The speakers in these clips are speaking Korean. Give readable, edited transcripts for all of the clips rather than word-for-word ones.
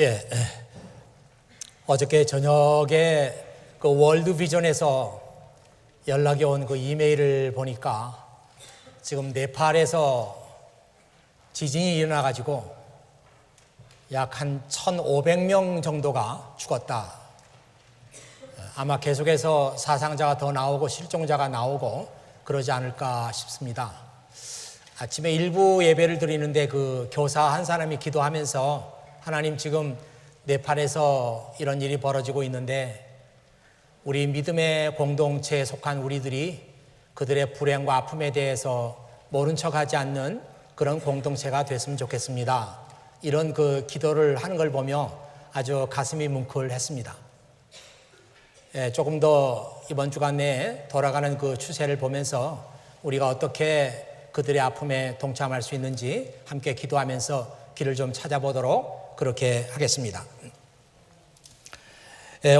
예, 어저께 저녁에 그 월드비전에서 연락이 온 그 이메일을 보니까 지금 네팔에서 지진이 일어나가지고 약 한 1,500명 정도가 죽었다. 아마 계속해서 사상자가 더 나오고 실종자가 나오고 그러지 않을까 싶습니다. 아침에 일부 예배를 드리는데 그 교사 한 사람이 기도하면서 하나님, 지금 네팔에서 이런 일이 벌어지고 있는데 우리 믿음의 공동체에 속한 우리들이 그들의 불행과 아픔에 대해서 모른 척하지 않는 그런 공동체가 됐으면 좋겠습니다. 이런 그 기도를 하는 걸 보며 아주 가슴이 뭉클했습니다. 조금 더 이번 주간 내에 돌아가는 그 추세를 보면서 우리가 어떻게 그들의 아픔에 동참할 수 있는지 함께 기도하면서 길을 좀 찾아보도록 그렇게 하겠습니다.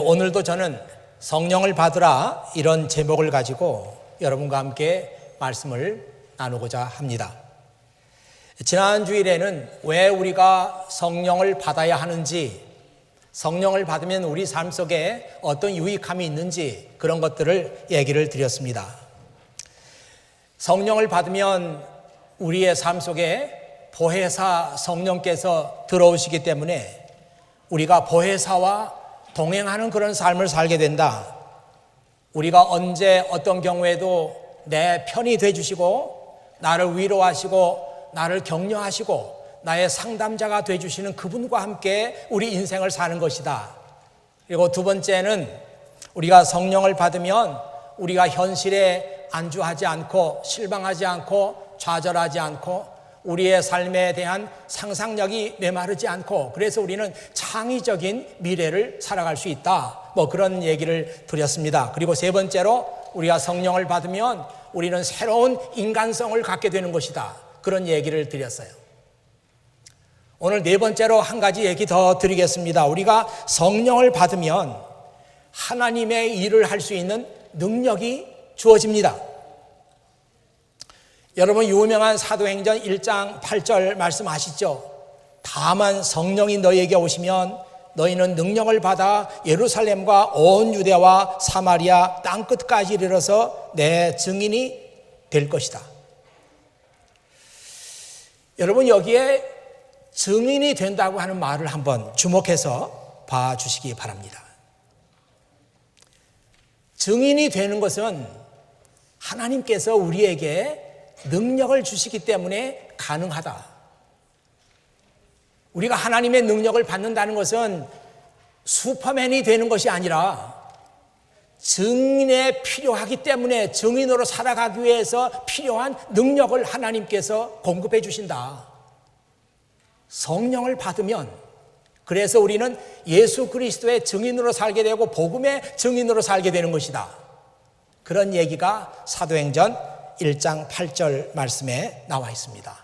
오늘도 저는 성령을 받으라, 이런 제목을 가지고 여러분과 함께 말씀을 나누고자 합니다. 지난 주일에는 왜 우리가 성령을 받아야 하는지, 성령을 받으면 우리 삶 속에 어떤 유익함이 있는지 그런 것들을 얘기를 드렸습니다. 성령을 받으면 우리의 삶 속에 보혜사 성령께서 들어오시기 때문에 우리가 보혜사와 동행하는 그런 삶을 살게 된다. 우리가 언제 어떤 경우에도 내 편이 되어주시고 나를 위로하시고 나를 격려하시고 나의 상담자가 되어주시는 그분과 함께 우리 인생을 사는 것이다. 그리고 두 번째는 우리가 성령을 받으면 우리가 현실에 안주하지 않고 실망하지 않고 좌절하지 않고 우리의 삶에 대한 상상력이 메마르지 않고, 그래서 우리는 창의적인 미래를 살아갈 수 있다. 그런 얘기를 드렸습니다. 그리고 세 번째로 우리가 성령을 받으면 우리는 새로운 인간성을 갖게 되는 것이다. 그런 얘기를 드렸어요. 오늘 네 번째로 한 가지 얘기 더 드리겠습니다. 우리가 성령을 받으면 하나님의 일을 할 수 있는 능력이 주어집니다. 여러분, 유명한 사도행전 1장 8절 말씀 아시죠? 다만 성령이 너희에게 오시면 너희는 능력을 받아 예루살렘과 온 유대와 사마리아 땅끝까지 이르러서 내 증인이 될 것이다. 여러분, 여기에 증인이 된다고 하는 말을 한번 주목해서 봐주시기 바랍니다. 증인이 되는 것은 하나님께서 우리에게 능력을 주시기 때문에 가능하다. 우리가 하나님의 능력을 받는다는 것은 슈퍼맨이 되는 것이 아니라 증인에 필요하기 때문에 증인으로 살아가기 위해서 필요한 능력을 하나님께서 공급해 주신다. 성령을 받으면, 그래서 우리는 예수 그리스도의 증인으로 살게 되고 복음의 증인으로 살게 되는 것이다. 그런 얘기가 사도행전 1장 8절 말씀에 나와 있습니다.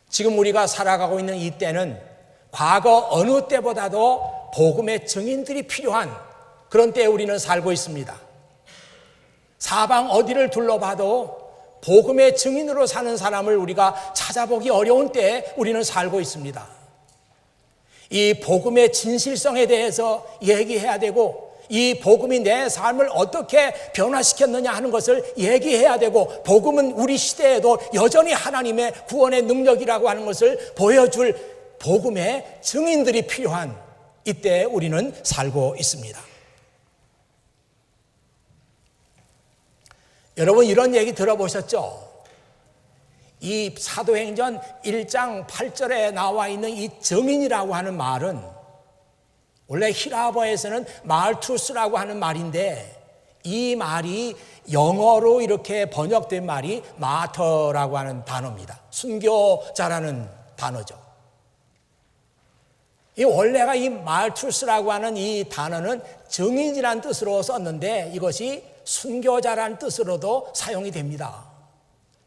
지금 우리가 살아가고 있는 이 때는 과거 어느 때보다도 복음의 증인들이 필요한 그런 때에 우리는 살고 있습니다. 사방 어디를 둘러봐도 복음의 증인으로 사는 사람을 우리가 찾아보기 어려운 때에 우리는 살고 있습니다. 이 복음의 진실성에 대해서 얘기해야 되고, 이 복음이 내 삶을 어떻게 변화시켰느냐 하는 것을 얘기해야 되고, 복음은 우리 시대에도 여전히 하나님의 구원의 능력이라고 하는 것을 보여줄 복음의 증인들이 필요한 이때에 우리는 살고 있습니다. 여러분, 이런 얘기 들어보셨죠? 이 사도행전 1장 8절에 나와 있는 이 증인이라고 하는 말은 원래 히라보에서는 말투스라고 하는 말인데, 이 말이 영어로 이렇게 번역된 말이 마터라고 하는 단어입니다. 순교자라는 단어죠. 이 원래가 이 말투스라고 하는 이 단어는 증인이라는 뜻으로 썼는데 이것이 순교자라는 뜻으로도 사용이 됩니다.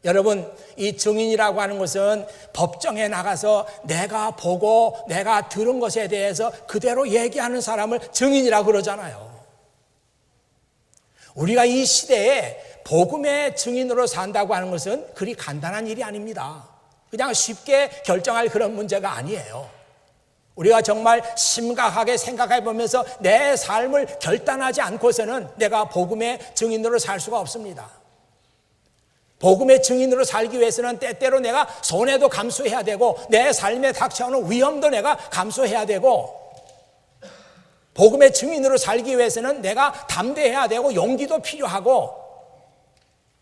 여러분, 이 증인이라고 하는 것은 법정에 나가서 내가 보고 내가 들은 것에 대해서 그대로 얘기하는 사람을 증인이라고 그러잖아요. 우리가 이 시대에 복음의 증인으로 산다고 하는 것은 그리 간단한 일이 아닙니다. 그냥 쉽게 결정할 그런 문제가 아니에요. 우리가 정말 심각하게 생각해 보면서 내 삶을 결단하지 않고서는 내가 복음의 증인으로 살 수가 없습니다. 복음의 증인으로 살기 위해서는 때때로 내가 손해도 감수해야 되고 내 삶에 닥쳐오는 위험도 내가 감수해야 되고 복음의 증인으로 살기 위해서는 내가 담대해야 되고 용기도 필요하고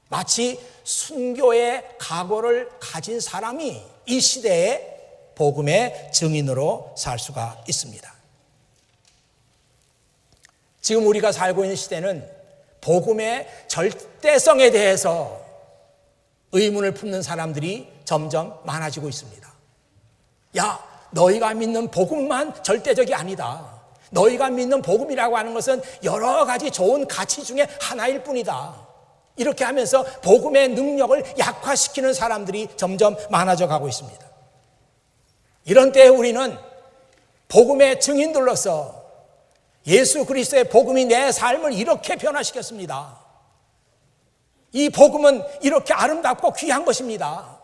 마치 순교의 각오를 가진 사람이 이 시대에 복음의 증인으로 살 수가 있습니다. 지금 우리가 살고 있는 시대는 복음의 절대성에 대해서 의문을 품는 사람들이 점점 많아지고 있습니다. 야, 너희가 믿는 복음만 절대적이 아니다. 너희가 믿는 복음이라고 하는 것은 여러 가지 좋은 가치 중에 하나일 뿐이다. 이렇게 하면서 복음의 능력을 약화시키는 사람들이 점점 많아져 가고 있습니다. 이런 때에 우리는 복음의 증인들로서 예수 그리스도의 복음이 내 삶을 이렇게 변화시켰습니다. 이 복음은 이렇게 아름답고 귀한 것입니다.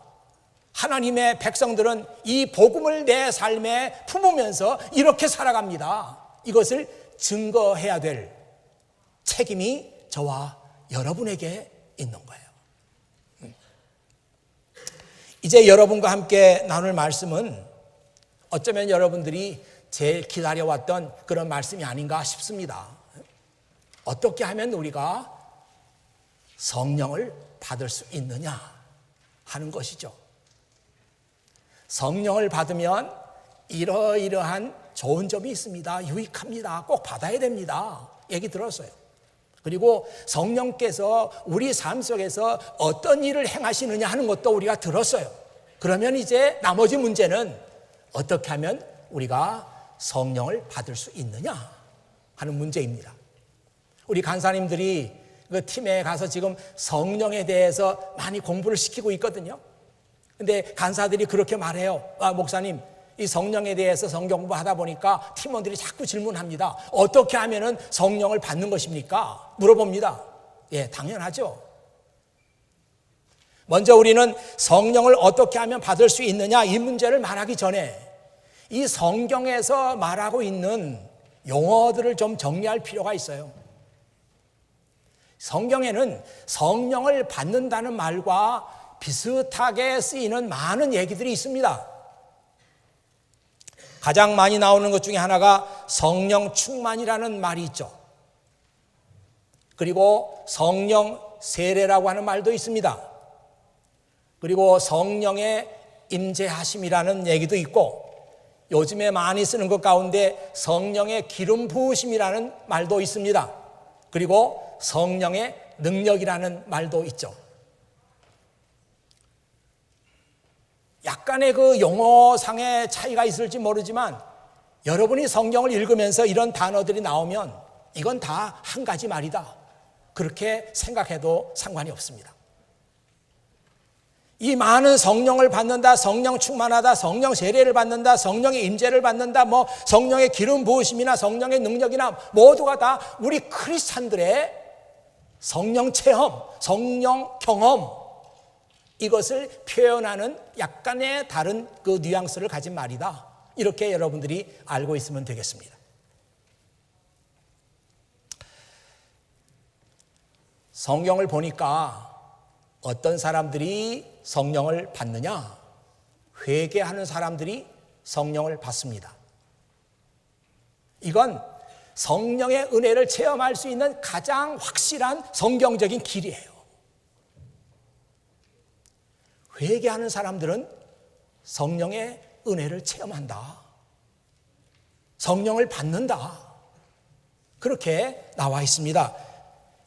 하나님의 백성들은 이 복음을 내 삶에 품으면서 이렇게 살아갑니다. 이것을 증거해야 될 책임이 저와 여러분에게 있는 거예요. 이제 여러분과 함께 나눌 말씀은 어쩌면 여러분들이 제일 기다려왔던 그런 말씀이 아닌가 싶습니다. 어떻게 하면 우리가 성령을 받을 수 있느냐 하는 것이죠. 성령을 받으면 이러이러한 좋은 점이 있습니다. 유익합니다. 꼭 받아야 됩니다. 얘기 들었어요. 그리고 성령께서 우리 삶 속에서 어떤 일을 행하시느냐 하는 것도 우리가 들었어요. 그러면 이제 나머지 문제는 어떻게 하면 우리가 성령을 받을 수 있느냐 하는 문제입니다. 우리 간사님들이 그 팀에 가서 지금 성령에 대해서 많이 공부를 시키고 있거든요. 근데 간사들이 그렇게 말해요. 목사님, 이 성령에 대해서 성경 공부하다 보니까 팀원들이 자꾸 질문합니다. 어떻게 하면은 성령을 받는 것입니까? 물어봅니다. 예, 당연하죠. 먼저 우리는 성령을 어떻게 하면 받을 수 있느냐 이 문제를 말하기 전에 이 성경에서 말하고 있는 용어들을 좀 정리할 필요가 있어요. 성경에는 성령을 받는다는 말과 비슷하게 쓰이는 많은 얘기들이 있습니다. 가장 많이 나오는 것 중에 하나가 성령 충만이라는 말이 있죠. 그리고 성령 세례라고 하는 말도 있습니다. 그리고 성령의 임재하심이라는 얘기도 있고 요즘에 많이 쓰는 것 가운데 성령의 기름 부으심이라는 말도 있습니다. 그리고 성령의 능력이라는 말도 있죠. 약간의 그 용어상의 차이가 있을지 모르지만 여러분이 성경을 읽으면서 이런 단어들이 나오면 이건 다 한 가지 말이다. 그렇게 생각해도 상관이 없습니다. 이 많은 성령을 받는다, 성령 충만하다, 성령 세례를 받는다, 성령의 임재를 받는다, 뭐 성령의 기름 부으심이나 성령의 능력이나 모두가 다 우리 크리스찬들의 성령 체험, 성령 경험 이것을 표현하는 약간의 다른 그 뉘앙스를 가진 말이다. 이렇게 여러분들이 알고 있으면 되겠습니다. 성경을 보니까 어떤 사람들이 성령을 받느냐? 회개하는 사람들이 성령을 받습니다. 이건 성령의 은혜를 체험할 수 있는 가장 확실한 성경적인 길이에요. 회개하는 사람들은 성령의 은혜를 체험한다. 성령을 받는다. 그렇게 나와 있습니다.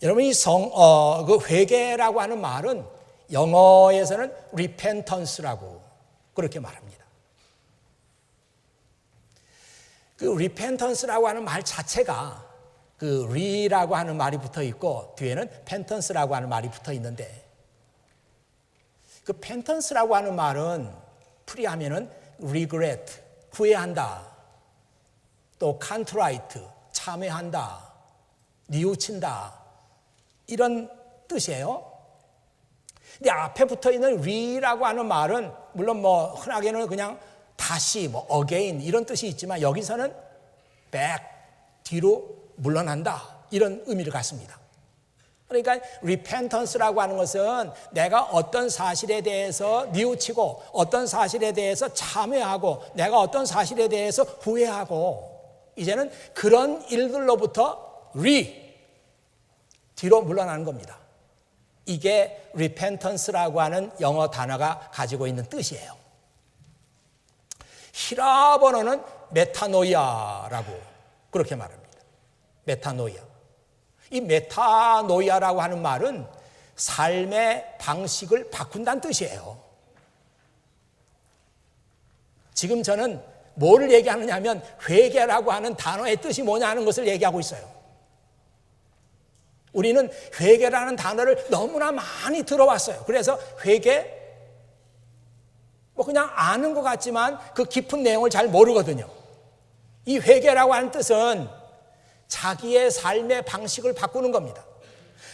여러분, 이 그 회개라고 하는 말은 영어에서는 repentance라고 그렇게 말합니다. 그 repentance라고 하는 말 자체가 그 re라고 하는 말이 붙어 있고 뒤에는 pentance라고 하는 말이 붙어 있는데 그 pentance라고 하는 말은 풀이하면은 regret, 후회한다. 또 contrite, 참회한다. 뉘우친다. 이런 뜻이에요. 근데 앞에 붙어 있는 re라고 하는 말은 물론 뭐 흔하게는 그냥 다시 뭐 again 이런 뜻이 있지만 여기서는 back 뒤로 물러난다 이런 의미를 갖습니다. 그러니까 repentance라고 하는 것은 내가 어떤 사실에 대해서 뉘우치고 어떤 사실에 대해서 참회하고 내가 어떤 사실에 대해서 후회하고 이제는 그런 일들로부터 뒤로 물러나는 겁니다. 이게 repentance라고 하는 영어 단어가 가지고 있는 뜻이에요. 히랍 언어는 메타노이아라고 그렇게 말합니다. 메타노이아. 이 메타노이아라고 하는 말은 삶의 방식을 바꾼다는 뜻이에요. 지금 저는 뭐를 얘기하느냐 하면 회개라고 하는 단어의 뜻이 뭐냐 하는 것을 얘기하고 있어요. 우리는 회개라는 단어를 너무나 많이 들어왔어요. 그래서 회개 뭐 그냥 아는 것 같지만 그 깊은 내용을 잘 모르거든요. 이 회개라고 하는 뜻은 자기의 삶의 방식을 바꾸는 겁니다.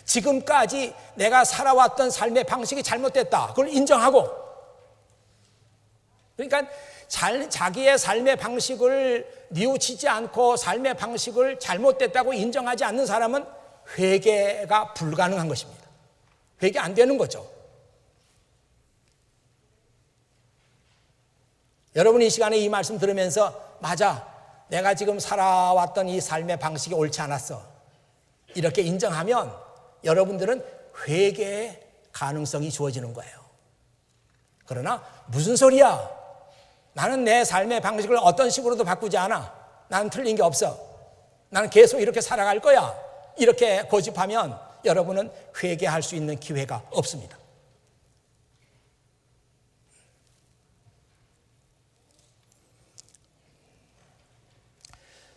지금까지 내가 살아왔던 삶의 방식이 잘못됐다. 그걸 인정하고 그러니까 자기의 삶의 방식을 뉘우치지 않고 삶의 방식을 잘못됐다고 인정하지 않는 사람은 회개가 불가능한 것입니다. 회개 안 되는 거죠. 여러분 이 시간에 이 말씀 들으면서 맞아, 내가 지금 살아왔던 이 삶의 방식이 옳지 않았어 이렇게 인정하면 여러분들은 회개의 가능성이 주어지는 거예요. 그러나 무슨 소리야, 나는 내 삶의 방식을 어떤 식으로도 바꾸지 않아, 나는 틀린 게 없어, 나는 계속 이렇게 살아갈 거야 이렇게 고집하면 여러분은 회개할 수 있는 기회가 없습니다.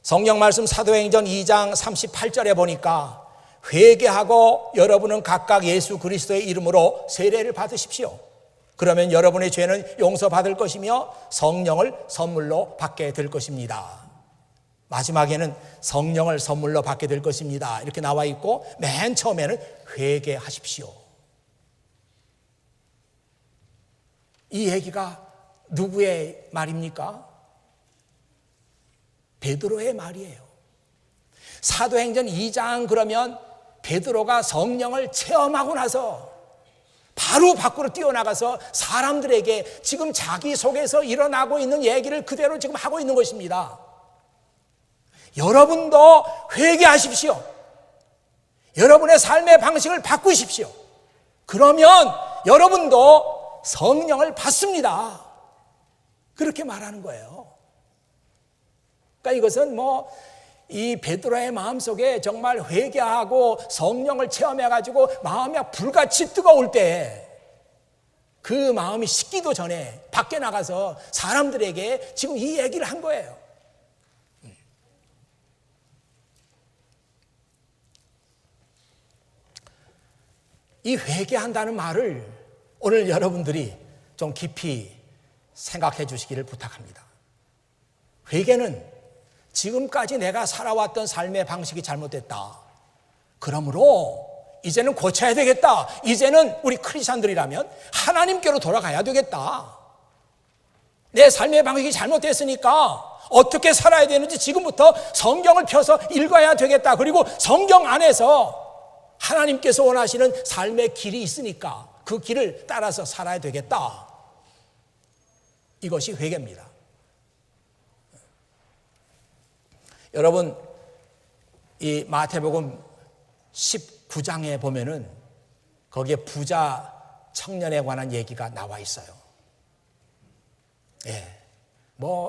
성경 말씀 사도행전 2장 38절에 보니까 회개하고 여러분은 각각 예수 그리스도의 이름으로 세례를 받으십시오. 그러면 여러분의 죄는 용서받을 것이며 성령을 선물로 받게 될 것입니다. 마지막에는 성령을 선물로 받게 될 것입니다 이렇게 나와 있고 맨 처음에는 회개하십시오. 이 얘기가 누구의 말입니까? 베드로의 말이에요. 사도행전 2장 그러면 베드로가 성령을 체험하고 나서 바로 밖으로 뛰어나가서 사람들에게 지금 자기 속에서 일어나고 있는 얘기를 그대로 지금 하고 있는 것입니다. 여러분도 회개하십시오. 여러분의 삶의 방식을 바꾸십시오. 그러면 여러분도 성령을 받습니다. 그렇게 말하는 거예요. 그러니까 이것은 이 베드로의 마음속에 정말 회개하고 성령을 체험해가지고 마음이 불같이 뜨거울 때 그 마음이 식기도 전에 밖에 나가서 사람들에게 지금 이 얘기를 한 거예요. 이 회개한다는 말을 오늘 여러분들이 좀 깊이 생각해 주시기를 부탁합니다. 회개는 지금까지 내가 살아왔던 삶의 방식이 잘못됐다. 그러므로 이제는 고쳐야 되겠다. 이제는 우리 크리스찬들이라면 하나님께로 돌아가야 되겠다. 내 삶의 방식이 잘못됐으니까 어떻게 살아야 되는지 지금부터 성경을 펴서 읽어야 되겠다. 그리고 성경 안에서 하나님께서 원하시는 삶의 길이 있으니까 그 길을 따라서 살아야 되겠다. 이것이 회개입니다. 여러분, 이 마태복음 19장에 보면은 거기에 부자 청년에 관한 얘기가 나와 있어요.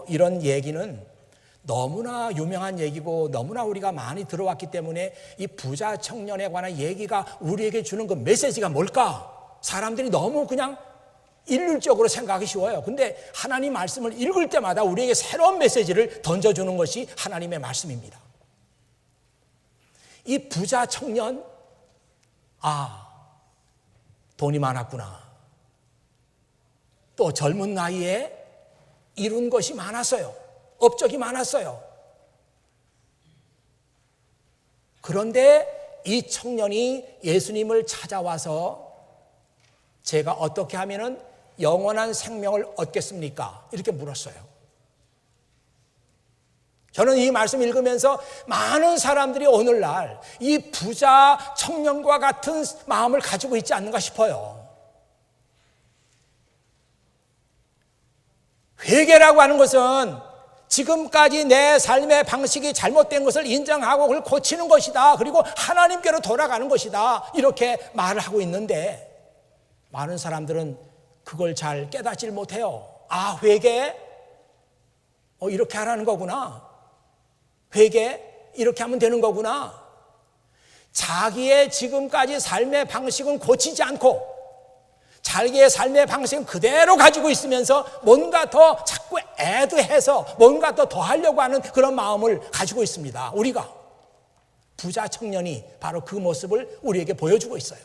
이런 얘기는 너무나 유명한 얘기고 너무나 우리가 많이 들어왔기 때문에 이 부자 청년에 관한 얘기가 우리에게 주는 그 메시지가 뭘까? 사람들이 너무 그냥 일률적으로 생각하기 쉬워요. 근데 하나님 말씀을 읽을 때마다 우리에게 새로운 메시지를 던져주는 것이 하나님의 말씀입니다. 이 부자 청년, 돈이 많았구나. 또 젊은 나이에 이룬 것이 많았어요. 업적이 많았어요. 그런데 이 청년이 예수님을 찾아와서 제가 어떻게 하면은 영원한 생명을 얻겠습니까? 이렇게 물었어요. 저는 이 말씀 읽으면서 많은 사람들이 오늘날 이 부자 청년과 같은 마음을 가지고 있지 않는가 싶어요. 회개라고 하는 것은 지금까지 내 삶의 방식이 잘못된 것을 인정하고 그걸 고치는 것이다. 그리고 하나님께로 돌아가는 것이다. 이렇게 말을 하고 있는데 많은 사람들은 그걸 잘 깨닫질 못해요. 아, 회개? 이렇게 하라는 거구나. 회개? 이렇게 하면 되는 거구나. 자기의 지금까지 삶의 방식은 고치지 않고 자기의 삶의 방식은 그대로 가지고 있으면서 뭔가 더 자꾸 애도해서 뭔가 더 하려고 하는 그런 마음을 가지고 있습니다. 우리가 부자 청년이 바로 그 모습을 우리에게 보여주고 있어요.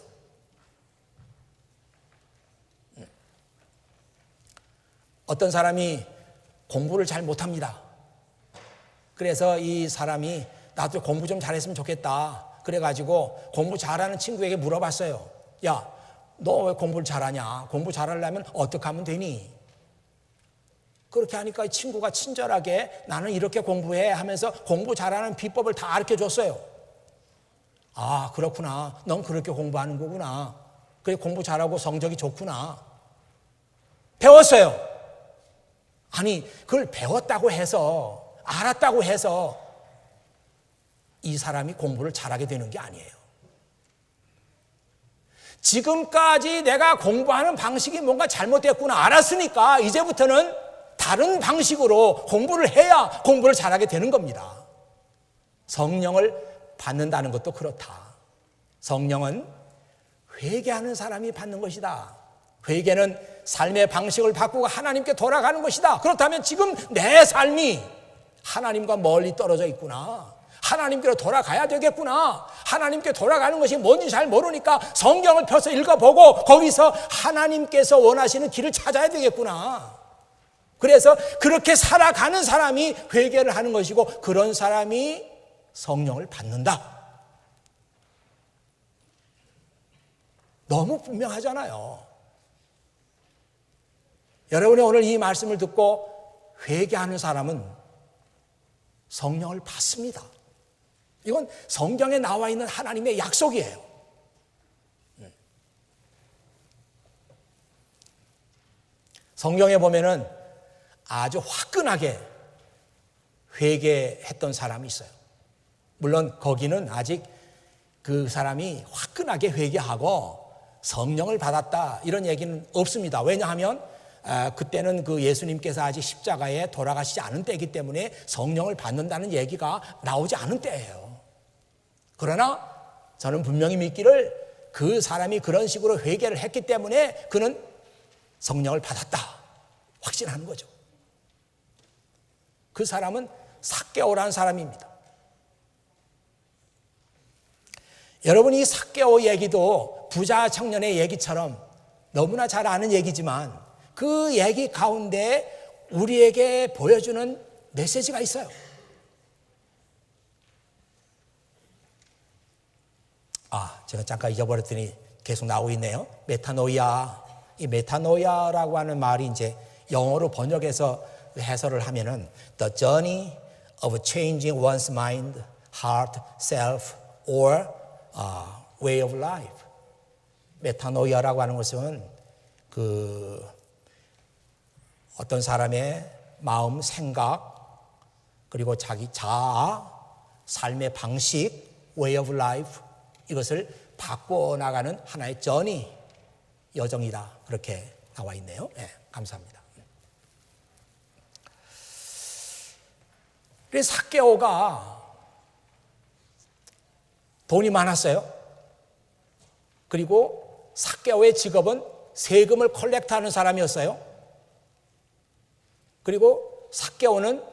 어떤 사람이 공부를 잘 못합니다. 그래서 이 사람이 나도 공부 좀 잘했으면 좋겠다. 그래가지고 공부 잘하는 친구에게 물어봤어요. 야, 너 왜 공부를 잘하냐? 공부 잘하려면 어떻게 하면 되니? 그렇게 하니까 이 친구가 친절하게 나는 이렇게 공부해 하면서 공부 잘하는 비법을 다 가르쳐줬어요. 아, 그렇구나. 넌 그렇게 공부하는 거구나. 그래, 공부 잘하고 성적이 좋구나. 배웠어요. 아니, 그걸 배웠다고 해서, 알았다고 해서 이 사람이 공부를 잘하게 되는 게 아니에요. 지금까지 내가 공부하는 방식이 뭔가 잘못됐구나 알았으니까 이제부터는 다른 방식으로 공부를 해야 공부를 잘하게 되는 겁니다. 성령을 받는다는 것도 그렇다. 성령은 회개하는 사람이 받는 것이다. 회개는 삶의 방식을 바꾸고 하나님께 돌아가는 것이다. 그렇다면 지금 내 삶이 하나님과 멀리 떨어져 있구나. 하나님께로 돌아가야 되겠구나. 하나님께 돌아가는 것이 뭔지 잘 모르니까 성경을 펴서 읽어보고 거기서 하나님께서 원하시는 길을 찾아야 되겠구나. 그래서 그렇게 살아가는 사람이 회개를 하는 것이고 그런 사람이 성령을 받는다. 너무 분명하잖아요. 여러분이 오늘 이 말씀을 듣고 회개하는 사람은 성령을 받습니다. 이건 성경에 나와 있는 하나님의 약속이에요. 성경에 보면은 아주 화끈하게 회개했던 사람이 있어요. 물론 거기는 아직 그 사람이 화끈하게 회개하고 성령을 받았다 이런 얘기는 없습니다. 왜냐하면 그때는 그 예수님께서 아직 십자가에 돌아가시지 않은 때이기 때문에 성령을 받는다는 얘기가 나오지 않은 때예요. 그러나 저는 분명히 믿기를 그 사람이 그런 식으로 회개를 했기 때문에 그는 성령을 받았다 확신하는 거죠. 그 사람은 삭개오라는 사람입니다. 여러분, 이 삭개오 얘기도 부자 청년의 얘기처럼 너무나 잘 아는 얘기지만 그 얘기 가운데 우리에게 보여주는 메시지가 있어요. 제가 잠깐 잊어버렸더니 계속 나오고 있네요. 메타노이아. 이 메타노이아라고 하는 말이 이제 영어로 번역해서 해설을 하면은 the journey of changing one's mind, heart, self, or way of life. 메타노이아라고 하는 것은 그 어떤 사람의 마음, 생각, 그리고 자기 자아, 삶의 방식, way of life 이것을 바꿔나가는 하나의 저니, 여정이다. 그렇게 나와 있네요. 네, 감사합니다. 그래서 삭개오가 돈이 많았어요. 그리고 삭개오의 직업은 세금을 컬렉트하는 사람이었어요. 그리고 삭개오는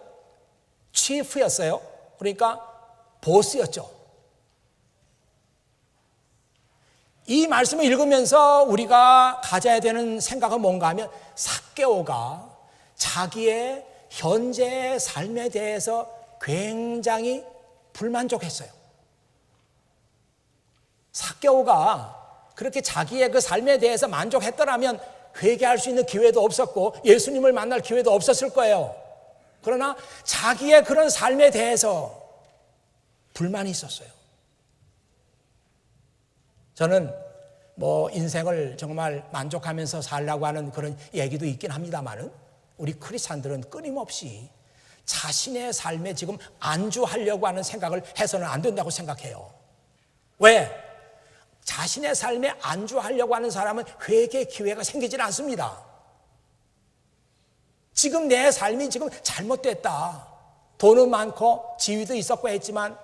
치프였어요. 그러니까 보스였죠. 이 말씀을 읽으면서 우리가 가져야 되는 생각은 뭔가 하면 삭개오가 자기의 현재의 삶에 대해서 굉장히 불만족했어요. 삭개오가 그렇게 자기의 그 삶에 대해서 만족했더라면 회개할 수 있는 기회도 없었고 예수님을 만날 기회도 없었을 거예요. 그러나 자기의 그런 삶에 대해서 불만이 있었어요. 저는 인생을 정말 만족하면서 살라고 하는 그런 얘기도 있긴 합니다만은 우리 크리스찬들은 끊임없이 자신의 삶에 지금 안주하려고 하는 생각을 해서는 안 된다고 생각해요. 왜? 자신의 삶에 안주하려고 하는 사람은 회개 기회가 생기질 않습니다. 지금 내 삶이 지금 잘못됐다. 돈은 많고 지위도 있었고 했지만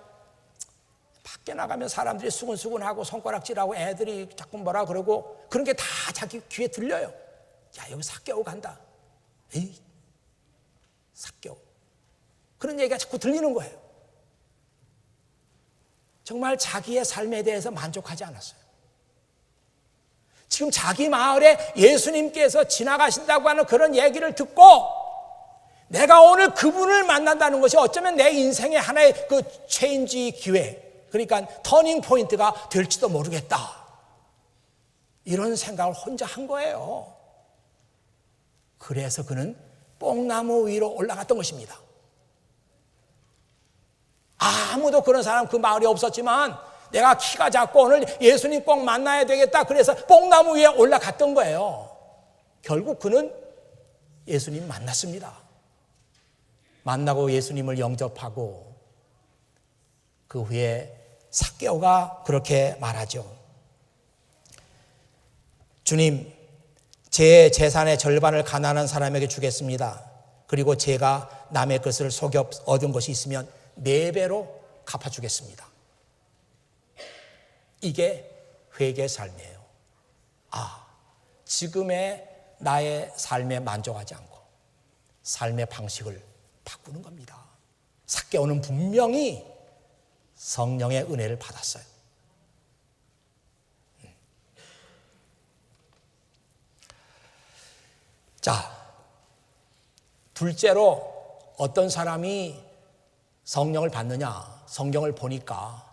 밖에 나가면 사람들이 수근수근하고 손가락질하고 애들이 자꾸 뭐라 그러고 그런 게 다 자기 귀에 들려요. 야, 여기 삭개오 간다. 에이, 삭개오. 그런 얘기가 자꾸 들리는 거예요. 정말 자기의 삶에 대해서 만족하지 않았어요. 지금 자기 마을에 예수님께서 지나가신다고 하는 그런 얘기를 듣고 내가 오늘 그분을 만난다는 것이 어쩌면 내 인생의 하나의 그 체인지 기회, 그러니까 터닝 포인트가 될지도 모르겠다. 이런 생각을 혼자 한 거예요. 그래서 그는 뽕나무 위로 올라갔던 것입니다. 아무도 그런 사람 그 마을에 없었지만 내가 키가 작고 오늘 예수님 꼭 만나야 되겠다. 그래서 뽕나무 위에 올라갔던 거예요. 결국 그는 예수님 만났습니다. 만나고 예수님을 영접하고 그 후에 삭개오가 그렇게 말하죠. 주님, 제 재산의 절반을 가난한 사람에게 주겠습니다. 그리고 제가 남의 것을 속여 얻은 것이 있으면 4배로 갚아주겠습니다. 이게 회개의 삶이에요. 지금의 나의 삶에 만족하지 않고 삶의 방식을 바꾸는 겁니다. 삭개오는 분명히 성령의 은혜를 받았어요. 자, 둘째로 어떤 사람이 성령을 받느냐? 성경을 보니까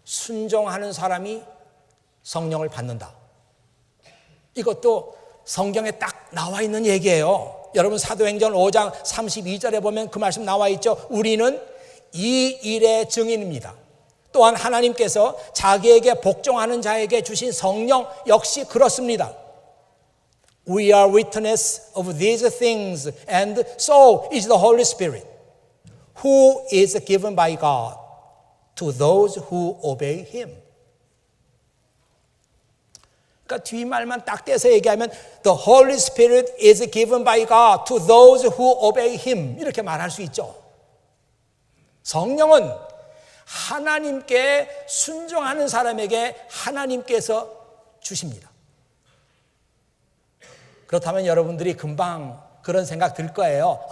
순종하는 사람이 성령을 받는다. 이것도 성경에 딱 나와 있는 얘기예요. 여러분 사도행전 5장 32절에 보면 그 말씀 나와 있죠. 우리는 이 일의 증인입니다. 또한 하나님께서 자기에게 복종하는 자에게 주신 성령 역시 그렇습니다. We are witness of these things, and so is the Holy Spirit, who is given by God to those who obey Him. 그러니까 뒷말만 딱 떼서 얘기하면 The Holy Spirit is given by God to those who obey Him 이렇게 말할 수 있죠. 성령은 하나님께 순종하는 사람에게 하나님께서 주십니다. 그렇다면 여러분들이 금방 그런 생각 들 거예요.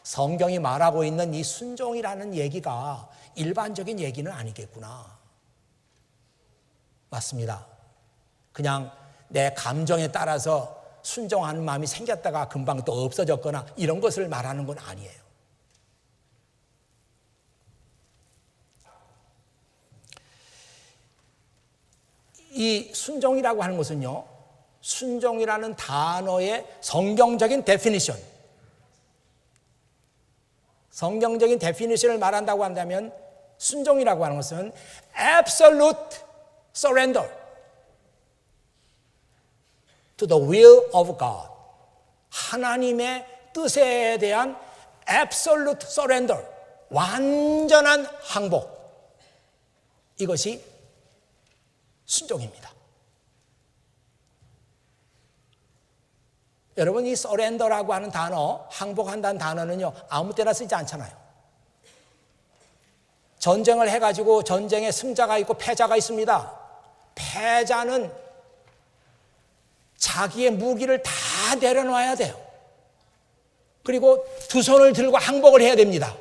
성경이 말하고 있는 이 순종이라는 얘기가 일반적인 얘기는 아니겠구나. 맞습니다. 그냥 내 감정에 따라서 순종하는 마음이 생겼다가 금방 또 없어졌거나 이런 것을 말하는 건 아니에요. 이 순종이라고 하는 것은요, 순종이라는 단어의 성경적인 데피니션, 성경적인 데피니션을 말한다고 한다면 순종이라고 하는 것은 absolute surrender to the will of God, 하나님의 뜻에 대한 absolute surrender, 완전한 항복, 이것이 순종입니다. 여러분, 이 surrender라고 하는 단어, 항복한다는 단어는요, 아무 때나 쓰지 않잖아요. 전쟁을 해가지고 전쟁에 승자가 있고 패자가 있습니다. 패자는 자기의 무기를 다 내려놔야 돼요. 그리고 두 손을 들고 항복을 해야 됩니다.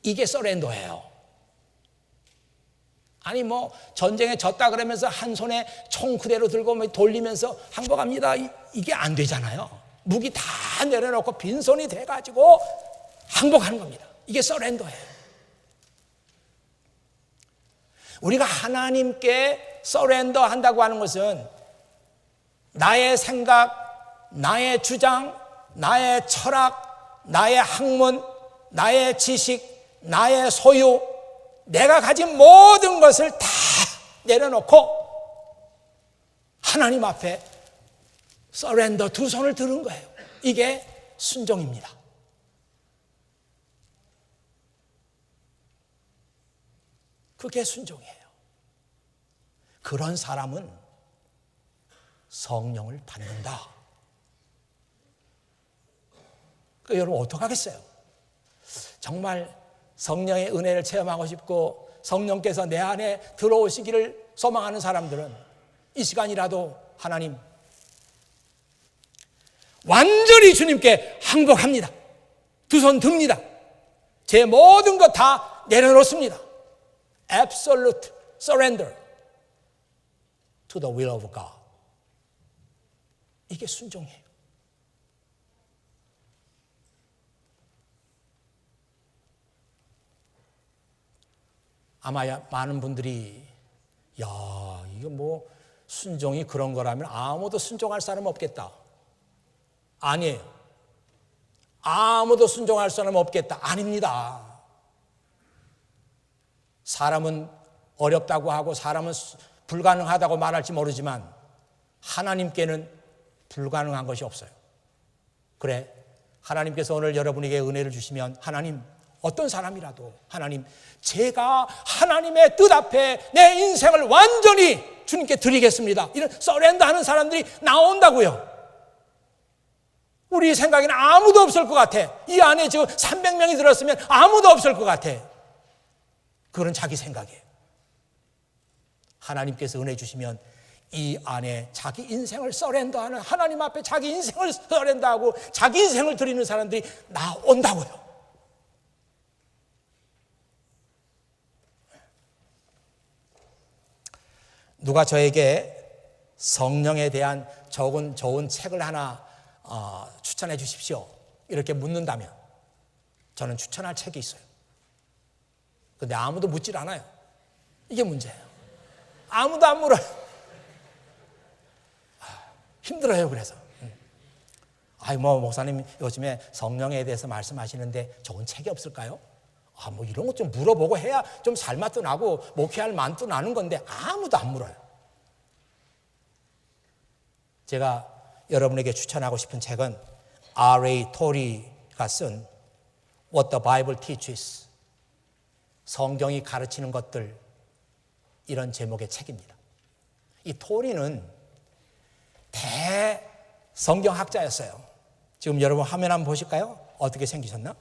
이게 서렌더예요. 아니 전쟁에 졌다 그러면서 한 손에 총 그대로 들고 돌리면서 항복합니다. 이게 안 되잖아요. 무기 다 내려놓고 빈손이 돼가지고 항복하는 겁니다. 이게 서렌더예요. 우리가 하나님께 서렌더 한다고 하는 것은 나의 생각, 나의 주장, 나의 철학, 나의 학문, 나의 지식, 나의 소유, 내가 가진 모든 것을 다 내려놓고 하나님 앞에 서렌더, 두 손을 드는 거예요. 이게 순종입니다. 그게 순종이에요. 그런 사람은 성령을 받는다. 여러분 어떡하겠어요? 정말 성령의 은혜를 체험하고 싶고 성령께서 내 안에 들어오시기를 소망하는 사람들은 이 시간이라도 하나님 완전히 주님께 항복합니다. 두 손 듭니다. 제 모든 것 다 내려놓습니다. Absolute surrender to the will of God. 이게 순종이에요. 아마 많은 분들이 야, 이거 뭐 순종이 그런 거라면 아무도 순종할 사람 없겠다. 아니에요. 아무도 순종할 사람 없겠다. 아닙니다. 사람은 어렵다고 하고 사람은 불가능하다고 말할지 모르지만 하나님께는 불가능한 것이 없어요. 그래, 하나님께서 오늘 여러분에게 은혜를 주시면 하나님, 어떤 사람이라도 하나님, 제가 하나님의 뜻 앞에 내 인생을 완전히 주님께 드리겠습니다. 이런 서렌더 하는 사람들이 나온다고요. 우리 생각에는 아무도 없을 것 같아. 이 안에 지금 300명이 들었으면 아무도 없을 것 같아. 그건 자기 생각이에요. 하나님께서 은혜 주시면 이 안에 자기 인생을 서렌더하는, 하나님 앞에 자기 인생을 서렌더하고 자기 인생을 드리는 사람들이 나온다고요. 누가 저에게 성령에 대한 좋은 책을 하나 추천해 주십시오 이렇게 묻는다면 저는 추천할 책이 있어요. 근데 아무도 묻질 않아요. 이게 문제예요. 아무도 안 물어요. 힘들어요. 그래서 목사님 요즘에 성령에 대해서 말씀하시는데 좋은 책이 없을까요? 이런 것 좀 물어보고 해야 좀 살맛도 나고 목회할 만도 나는 건데 아무도 안 물어요. 제가 여러분에게 추천하고 싶은 책은 R.A. 토리가 쓴 What the Bible Teaches, 성경이 가르치는 것들, 이런 제목의 책입니다. 이 토리는 대성경학자였어요. 지금 여러분 화면 한번 보실까요? 어떻게 생기셨나?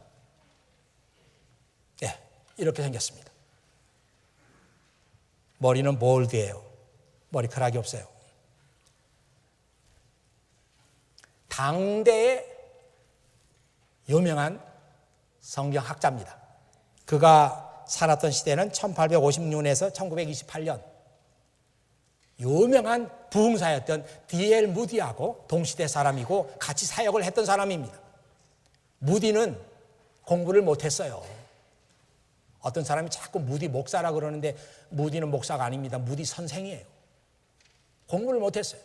네, 이렇게 생겼습니다. 머리는 볼드예요. 머리카락이 없어요. 당대의 유명한 성경학자입니다. 그가 살았던 시대는 1856년에서 1928년. 유명한 부흥사였던 D.L. 무디하고 동시대 사람이고 같이 사역을 했던 사람입니다. 무디는 공부를 못했어요. 어떤 사람이 자꾸 무디 목사라 그러는데 무디는 목사가 아닙니다. 무디 선생이에요. 공부를 못했어요.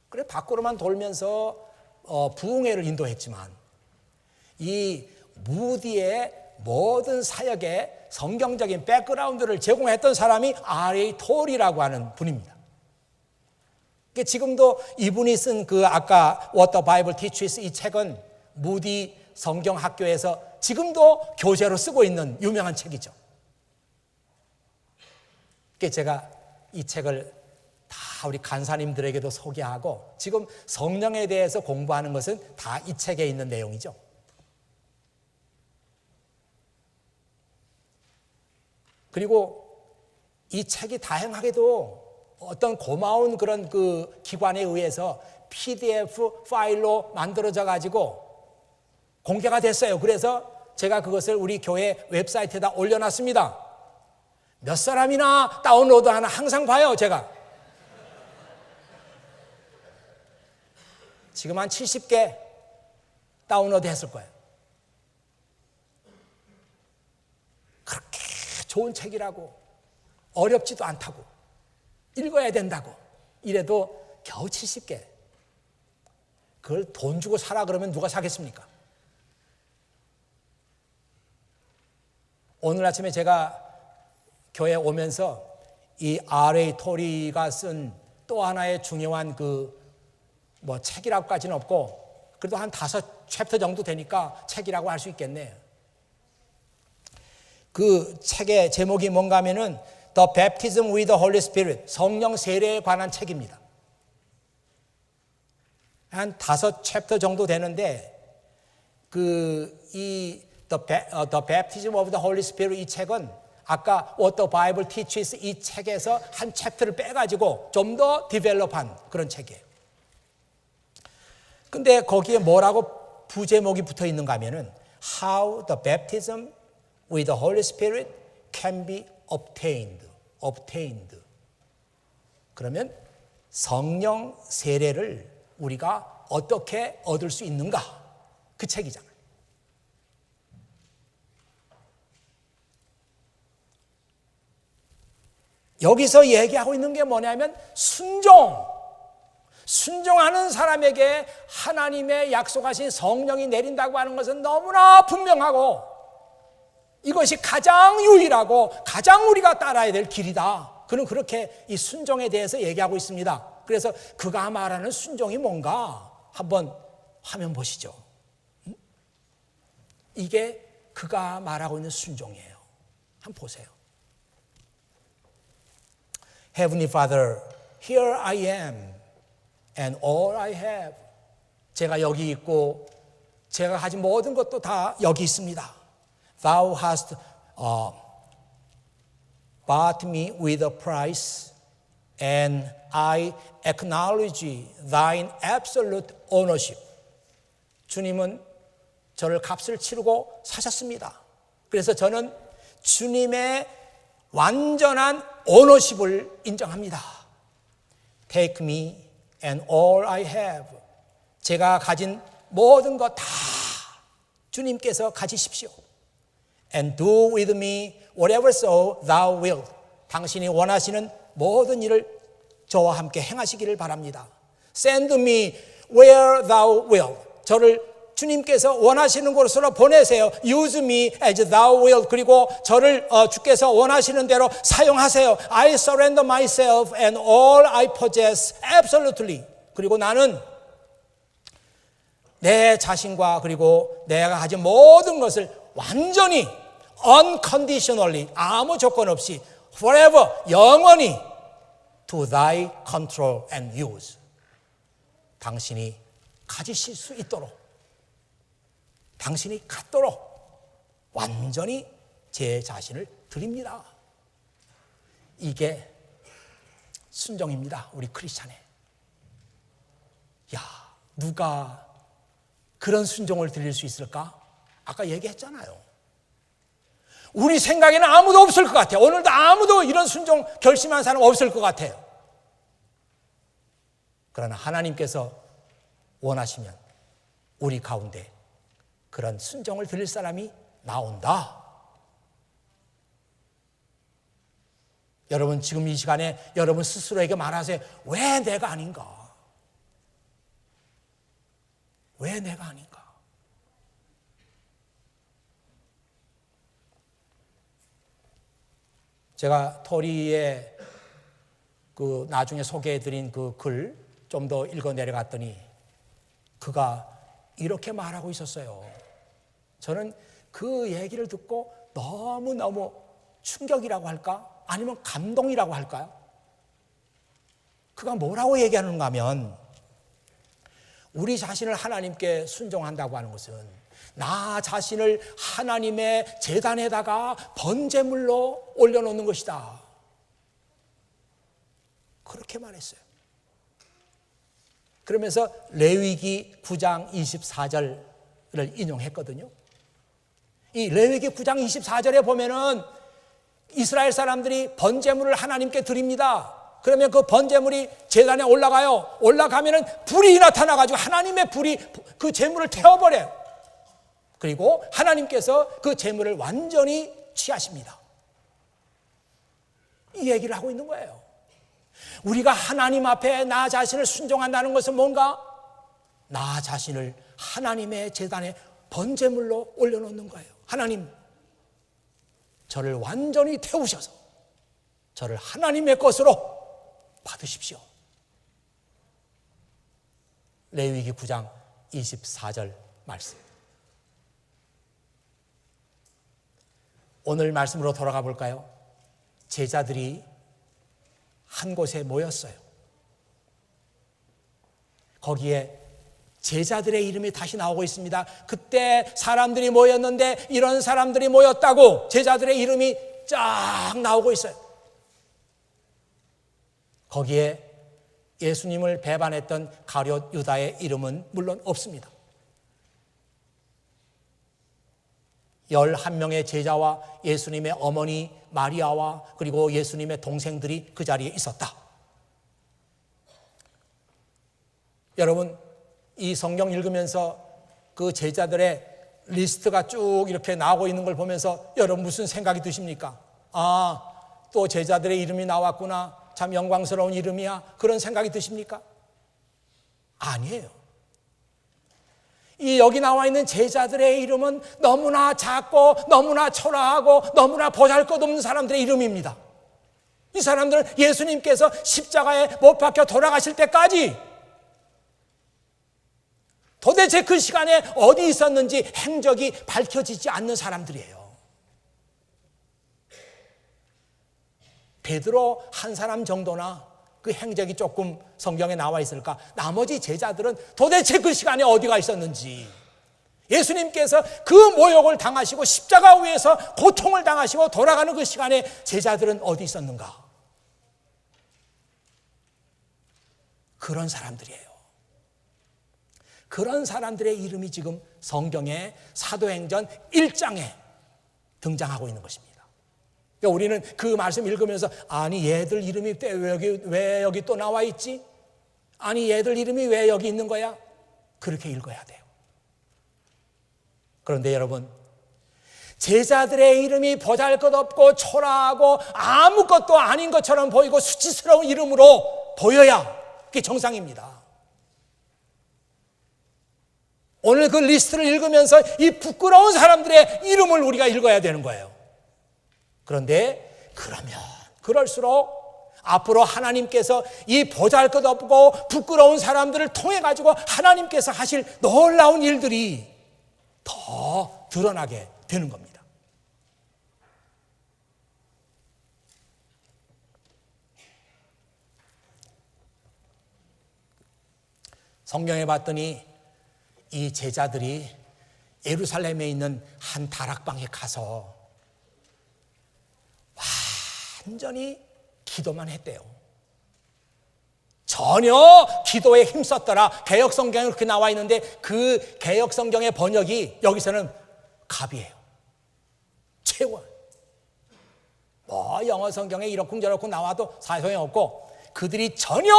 그래 밖으로만 돌면서 부흥회를 인도했지만 이 무디의 모든 사역에 성경적인 백그라운드를 제공했던 사람이 R.A. 토리라고 하는 분입니다. 지금도 이분이 쓴 그 아까 What the Bible Teaches 이 책은 무디 성경학교에서 지금도 교재로 쓰고 있는 유명한 책이죠. 제가 이 책을 다 우리 간사님들에게도 소개하고 지금 성령에 대해서 공부하는 것은 다 이 책에 있는 내용이죠. 그리고 이 책이 다행하게도 어떤 고마운 그런 그 기관에 의해서 PDF 파일로 만들어져 가지고 공개가 됐어요. 그래서 제가 그것을 우리 교회 웹사이트에다 올려놨습니다. 몇 사람이나 다운로드하나 항상 봐요, 제가. 지금 한 70개 다운로드 했을 거예요. 그렇게 좋은 책이라고, 어렵지도 않다고, 읽어야 된다고 이래도 겨우 70개. 그걸 돈 주고 사라 그러면 누가 사겠습니까? 오늘 아침에 제가 교회 오면서 이 R.A. 토리가 쓴 또 하나의 중요한 책이라고까지는 없고 그래도 한 5챕터 정도 되니까 책이라고 할 수 있겠네요. 그 책의 제목이 뭔가 하면은 The Baptism with the Holy Spirit, 성령 세례에 관한 책입니다. 한 5챕터 정도 되는데 The Baptism of the Holy Spirit 이 책은 아까 What the Bible Teaches 이 책에서 한 챕터를 빼가지고 좀 더 디벨롭한 그런 책이에요. 근데 거기에 뭐라고 부제목이 붙어 있는가 하면은 How the Baptism with the Holy Spirit can be obtained. 그러면 성령 세례를 우리가 어떻게 얻을 수 있는가? 그 책이잖아요. 여기서 얘기하고 있는 게 뭐냐면 순종하는 사람에게 하나님의 약속하신 성령이 내린다고 하는 것은 너무나 분명하고 이것이 가장 유일하고 가장 우리가 따라야 될 길이다. 그는 그렇게 이 순종에 대해서 얘기하고 있습니다. 그래서 그가 말하는 순종이 뭔가 한번 화면 보시죠. 이게 그가 말하고 있는 순종이에요. 한번 보세요. Heavenly Father, here I am and all I have. 제가 여기 있고 제가 가진 모든 것도 다 여기 있습니다. Thou hast bought me with a price and I acknowledge thine absolute ownership. 주님은 저를 값을 치르고 사셨습니다. 그래서 저는 주님의 완전한 오너십을 인정합니다. Take me and all I have. 제가 가진 모든 것 다 주님께서 가지십시오. And do with me whatever so thou wilt. 당신이 원하시는 모든 일을 저와 함께 행하시기를 바랍니다. Send me where thou wilt. 저를 주님께서 원하시는 곳으로 보내세요. Use me as thou wilt. 그리고 저를 주께서 원하시는 대로 사용하세요. I surrender myself and all I possess absolutely. 그리고 나는 내 자신과 그리고 내가 가진 모든 것을 완전히 unconditionally 아무 조건 없이 forever 영원히 to thy control and use. 당신이 가지실 수 있도록 당신이 갖도록 완전히 제 자신을 드립니다. 이게 순종입니다. 우리 크리스찬의. 야, 누가 그런 순종을 드릴 수 있을까? 아까 얘기했잖아요. 우리 생각에는 아무도 없을 것 같아요. 오늘도 아무도 이런 순종 결심한 사람 없을 것 같아요. 그러나 하나님께서 원하시면 우리 가운데 그런 순종을 드릴 사람이 나온다. 여러분 지금 이 시간에 여러분 스스로에게 말하세요. 왜 내가 아닌가? 왜 내가 아닌가? 제가 토리의 나중에 소개해드린 그 글 좀 더 읽어 내려갔더니 그가 이렇게 말하고 있었어요. 저는 그 얘기를 듣고 너무너무 충격이라고 할까? 아니면 감동이라고 할까요? 그가 뭐라고 얘기하는가 하면 우리 자신을 하나님께 순종한다고 하는 것은 나 자신을 하나님의 제단에다가 번제물로 올려놓는 것이다. 그렇게 말했어요. 그러면서 레위기 9장 24절을 인용했거든요. 이 레위기 9장 24절에 보면은 이스라엘 사람들이 번제물을 하나님께 드립니다. 그러면 그 번제물이 제단에 올라가요. 올라가면은 불이 나타나가지고 하나님의 불이 그 제물을 태워버려요. 그리고 하나님께서 그 제물을 완전히 취하십니다. 이 얘기를 하고 있는 거예요. 우리가 하나님 앞에 나 자신을 순종한다는 것은 뭔가? 나 자신을 하나님의 제단에 번제물로 올려놓는 거예요. 하나님, 저를 완전히 태우셔서 저를 하나님의 것으로 받으십시오. 레위기 9장 24절 말씀. 오늘 말씀으로 돌아가 볼까요? 제자들이 한 곳에 모였어요. 거기에 제자들의 이름이 다시 나오고 있습니다. 그때 사람들이 모였는데 이런 사람들이 모였다고 제자들의 이름이 쫙 나오고 있어요. 거기에 예수님을 배반했던 가룟 유다의 이름은 물론 없습니다. 11명의 제자와 예수님의 어머니 마리아와 그리고 예수님의 동생들이 그 자리에 있었다. 여러분, 이 성경 읽으면서 그 제자들의 리스트가 쭉 이렇게 나오고 있는 걸 보면서 여러분 무슨 생각이 드십니까? 아, 또 제자들의 이름이 나왔구나. 참 영광스러운 이름이야. 그런 생각이 드십니까? 아니에요. 이 여기 나와 있는 제자들의 이름은 너무나 작고 너무나 초라하고 너무나 보잘것없는 사람들의 이름입니다. 이 사람들은 예수님께서 십자가에 못 박혀 돌아가실 때까지 도대체 그 시간에 어디 있었는지 행적이 밝혀지지 않는 사람들이에요. 베드로 한 사람 정도나 그 행적이 조금 성경에 나와 있을까? 나머지 제자들은 도대체 그 시간에 어디가 있었는지, 예수님께서 그 모욕을 당하시고 십자가 위에서 고통을 당하시고 돌아가는 그 시간에 제자들은 어디 있었는가? 그런 사람들이에요. 그런 사람들의 이름이 지금 성경의 사도행전 1장에 등장하고 있는 것입니다. 그러니까 우리는 그 말씀 읽으면서 아니 얘들 이름이 왜 여기 또 나와 있지? 아니 얘들 이름이 왜 여기 있는 거야? 그렇게 읽어야 돼요. 그런데 여러분, 제자들의 이름이 보잘것없고 초라하고 아무것도 아닌 것처럼 보이고 수치스러운 이름으로 보여야 그게 정상입니다. 오늘 그 리스트를 읽으면서 이 부끄러운 사람들의 이름을 우리가 읽어야 되는 거예요. 그런데 그러면 그럴수록 앞으로 하나님께서 이 보잘것없고 부끄러운 사람들을 통해 가지고 하나님께서 하실 놀라운 일들이 더 드러나게 되는 겁니다. 성경에 봤더니 이 제자들이 예루살렘에 있는 한 다락방에 가서 완전히 기도만 했대요. 전혀 기도에 힘썼더라. 개역성경에 그렇게 나와 있는데 그 개역성경의 번역이 여기서는 갑이에요. 최고. 뭐 영어 성경에 이렇쿵 저렇쿵 나와도 사소용이 없고 그들이 전혀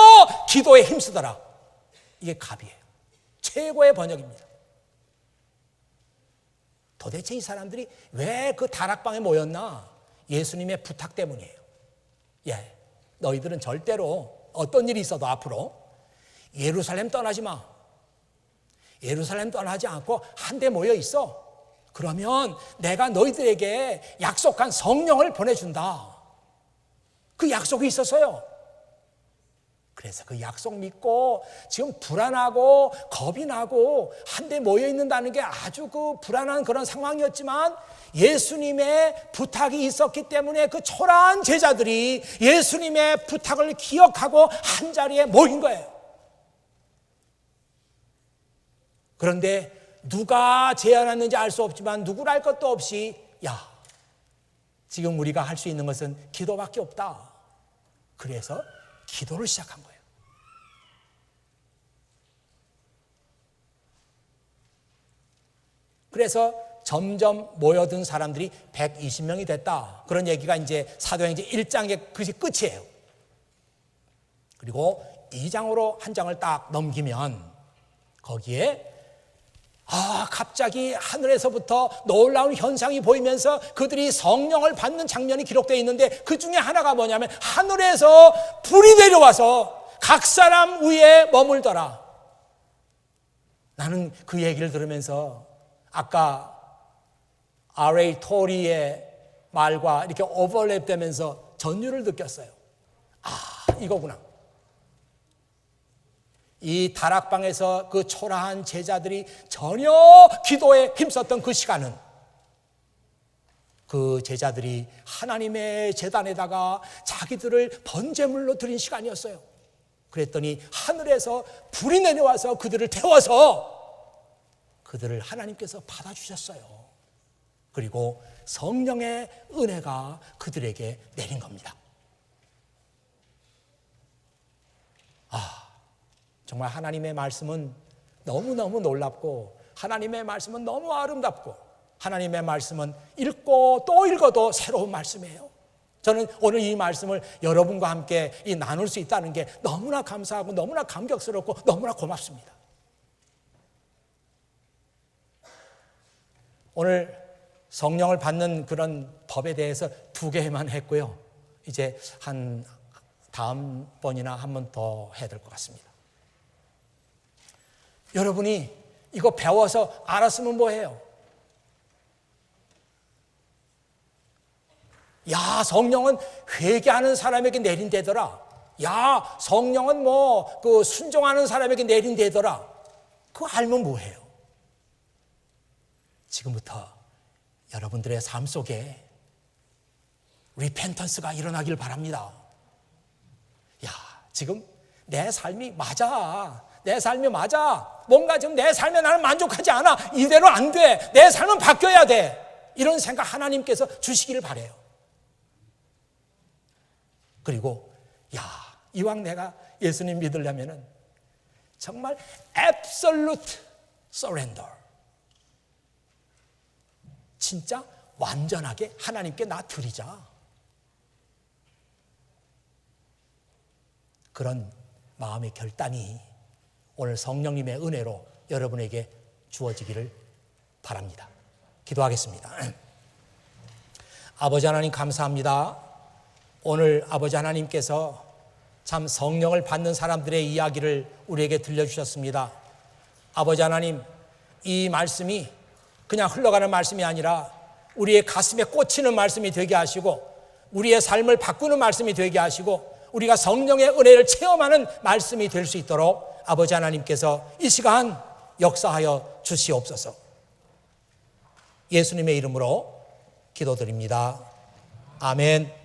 기도에 힘쓰더라. 이게 갑이에요. 최고의 번역입니다. 도대체 이 사람들이 왜 그 다락방에 모였나? 예수님의 부탁 때문이에요. 예, 너희들은 절대로 어떤 일이 있어도 앞으로 예루살렘 떠나지 마. 예루살렘 떠나지 않고 한데 모여 있어. 그러면 내가 너희들에게 약속한 성령을 보내준다. 그 약속이 있었어요. 그래서 그 약속 믿고 지금 불안하고 겁이 나고 한데 모여 있는다는 게 아주 그 불안한 그런 상황이었지만 예수님의 부탁이 있었기 때문에 그 초라한 제자들이 예수님의 부탁을 기억하고 한 자리에 모인 거예요. 그런데 누가 제안했는지 알 수 없지만 누구를 알 것도 없이 야, 지금 우리가 할 수 있는 것은 기도밖에 없다. 그래서 기도를 시작한 거예요. 그래서 점점 모여든 사람들이 120명이 됐다. 그런 얘기가 이제 사도행전 1장의 그것이 끝이에요. 그리고 2장으로 한 장을 딱 넘기면 거기에 갑자기 하늘에서부터 놀라운 현상이 보이면서 그들이 성령을 받는 장면이 기록되어 있는데, 그 중에 하나가 뭐냐면 하늘에서 불이 내려와서 각 사람 위에 머물더라. 나는 그 얘기를 들으면서 아까 R.A. 토리의 말과 이렇게 오버랩 되면서 전율을 느꼈어요. 이거구나. 이 다락방에서 그 초라한 제자들이 전혀 기도에 힘썼던 그 시간은, 그 제자들이 하나님의 제단에다가 자기들을 번제물로 드린 시간이었어요. 그랬더니 하늘에서 불이 내려와서 그들을 태워서 그들을 하나님께서 받아주셨어요. 그리고 성령의 은혜가 그들에게 내린 겁니다. 정말 하나님의 말씀은 너무너무 놀랍고, 하나님의 말씀은 너무 아름답고, 하나님의 말씀은 읽고 또 읽어도 새로운 말씀이에요. 저는 오늘 이 말씀을 여러분과 함께 나눌 수 있다는 게 너무나 감사하고 너무나 감격스럽고 너무나 고맙습니다. 오늘 성령을 받는 그런 법에 대해서 2개만 했고요. 이제 한 다음번이나 한 번 더 해야 될 것 같습니다. 여러분이 이거 배워서 알았으면 뭐해요? 야, 성령은 회개하는 사람에게 내린대더라. 야, 성령은 그 순종하는 사람에게 내린대더라. 그거 알면 뭐해요? 지금부터 여러분들의 삶 속에 리펜턴스가 일어나길 바랍니다. 야, 지금 내 삶이 맞아. 내 삶이 맞아. 뭔가 지금 내 삶에 나는 만족하지 않아. 이대로 안 돼. 내 삶은 바뀌어야 돼. 이런 생각 하나님께서 주시기를 바라요. 그리고 이왕 내가 예수님 믿으려면은 정말 absolute surrender, 진짜 완전하게 하나님께 나 드리자. 그런 마음의 결단이 오늘 성령님의 은혜로 여러분에게 주어지기를 바랍니다. 기도하겠습니다. 아버지 하나님, 감사합니다. 오늘 아버지 하나님께서 참 성령을 받는 사람들의 이야기를 우리에게 들려주셨습니다. 아버지 하나님, 이 말씀이 그냥 흘러가는 말씀이 아니라 우리의 가슴에 꽂히는 말씀이 되게 하시고, 우리의 삶을 바꾸는 말씀이 되게 하시고, 우리가 성령의 은혜를 체험하는 말씀이 될 수 있도록 아버지 하나님께서 이 시간 역사하여 주시옵소서. 예수님의 이름으로 기도드립니다. 아멘.